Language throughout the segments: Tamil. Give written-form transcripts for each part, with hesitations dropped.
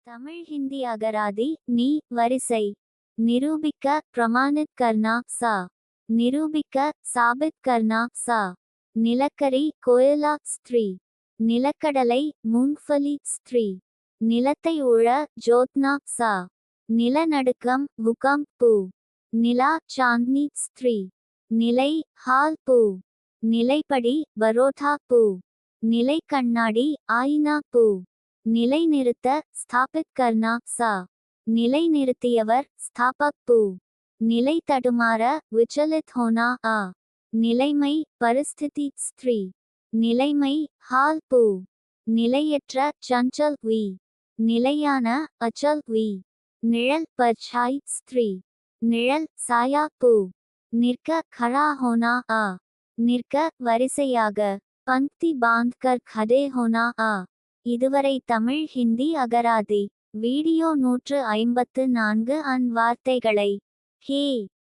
தமிழ் ஹிந்தி அகராதி நீ வரிசை. நிரூபிக்க பிரமாணித் கர்னா சா. நிரூபிக்க சாபித் கர்னா சா. நிலக்கரி கோயலா ஸ்திரீ. நிலக்கடலை மூங்ஃபலி ஸ்திரீ. நிலத்தை உழ ஜோத்னா சா. நிலநடுக்கம் பூகம்ப் பூ. நிலா சாந்த்னி ஸ்திரீ. நிலை ஹால் பூ. நிலைப்படி பரோட்டா பூ. நிலை கண்ணாடி ஆயினா பூ. நிலைநிறுத்த ஸ்தாபித் கர்னா சா. நிலைநிறுத்தியவர் ஸ்தாபக் பூ. நிலை தடுமாற விச்சலித் ஹோனா ஆ. நிலைமை பரிஸ்திதி ஸ்திரீ. நிலைமை ஹால் பூ. நிலையற்ற சஞ்சல் வி. நிலையான அச்சல் வி. நிழல் பர்ச்சாய் ஸ்திரீ. நிழல் சாயா பூ. நிற்க खड़ा होना ஆ. நிற்க வரிசையாக. பங்க்தி பாந்த்கர் खड़े होना ஆ. இதுவரை தமிழ் ஹிந்தி அகராதி வீடியோ 154 வார்த்தைகளை ஹே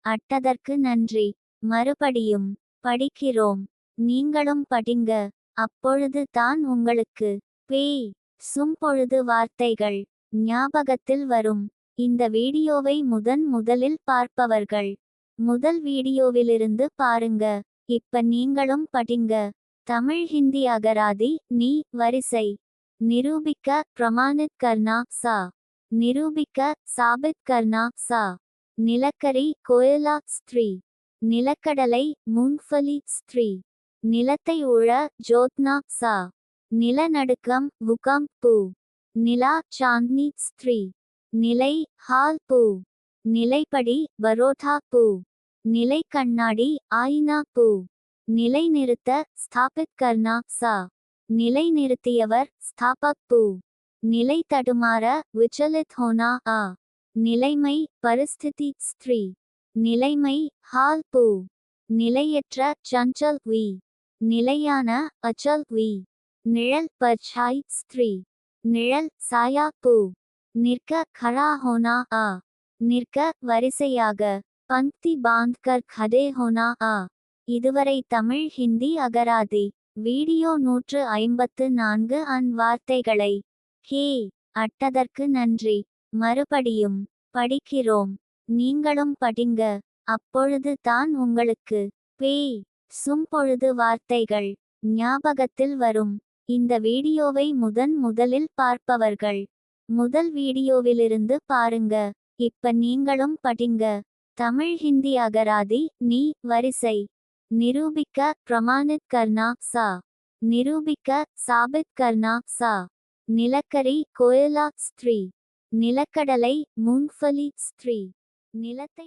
அட்டதற்கு நன்றி. மறுபடியும் படிக்கிறோம். நீங்களும் படிங்க. அப்பொழுது தான் உங்களுக்கு பேய் சும்பொழுது வார்த்தைகள் ஞாபகத்தில் வரும். இந்த வீடியோவை முதலில் பார்ப்பவர்கள் முதல் வீடியோவிலிருந்து பாருங்க. இப்ப நீங்களும் படிங்க. தமிழ் ஹிந்தி அகராதி நீ வரிசை. நிரூபிக்க பிரமாணித் கர்னா சா. நிரூபிக்க சாபித் கர்னா சா. நிலக்கரி கோயலா ஸ்திரீ. நிலக்கடலை மூங்ஃபலி ஸ்திரீ. நிலத்தை உழ ஜோத்னா சா. நிலநடுக்கம் பூகம்ப் பூ. நிலா சாந்த்னி ஸ்திரீ. நிலை ஹால் பூ. நிலைப்படி பரோட்டா பூ. நிலை கண்ணாடி ஆயினா பூ. நிலைநிறுத்த ஸ்தாபித் கர்னா சா. நிலைநிறுத்தியவர் ஸ்தாபக் பூ. நிலை தடுமாற விச்சலித் ஹோனா ஆ. நிலைமை பரிஸ்திதி ஸ்திரீ. நிலைமை ஹால் பூ. நிலையற்ற சஞ்சல் வி. நிலையான அச்சல் வி. நிழல் பர்ச்சாய் ஸ்திரீ. நிழல் சாயா பூ. நிற்க खड़ा होना ஆ. நிற்க வரிசையாக. பங்க்தி பாந்த்கர் खड़े होना ஆ. இதுவரை தமிழ் ஹிந்தி அகராதி வீடியோ 154 வார்த்தைகளை ஹே அட்டதற்கு நன்றி. மறுபடியும் படிக்கிறோம். நீங்களும் படிங்க. அப்பொழுது தான் உங்களுக்கு பேய் சும்பொழுது வார்த்தைகள் ஞாபகத்தில் வரும். இந்த வீடியோவை முதலில் பார்ப்பவர்கள் முதல் வீடியோவிலிருந்து பாருங்க. இப்ப நீங்களும் படிங்க. தமிழ் ஹிந்தி அகராதி நீ வரிசை. நிரூபிக்க பிரமாணித் கர்னா சா. நிரூபிக்க சாபித் கர்னா சா. நிலக்கரி கோயலா ஸ்திரீ. நிலக்கடலை மூங்ஃபலி ஸ்திரீ. நிலத்தை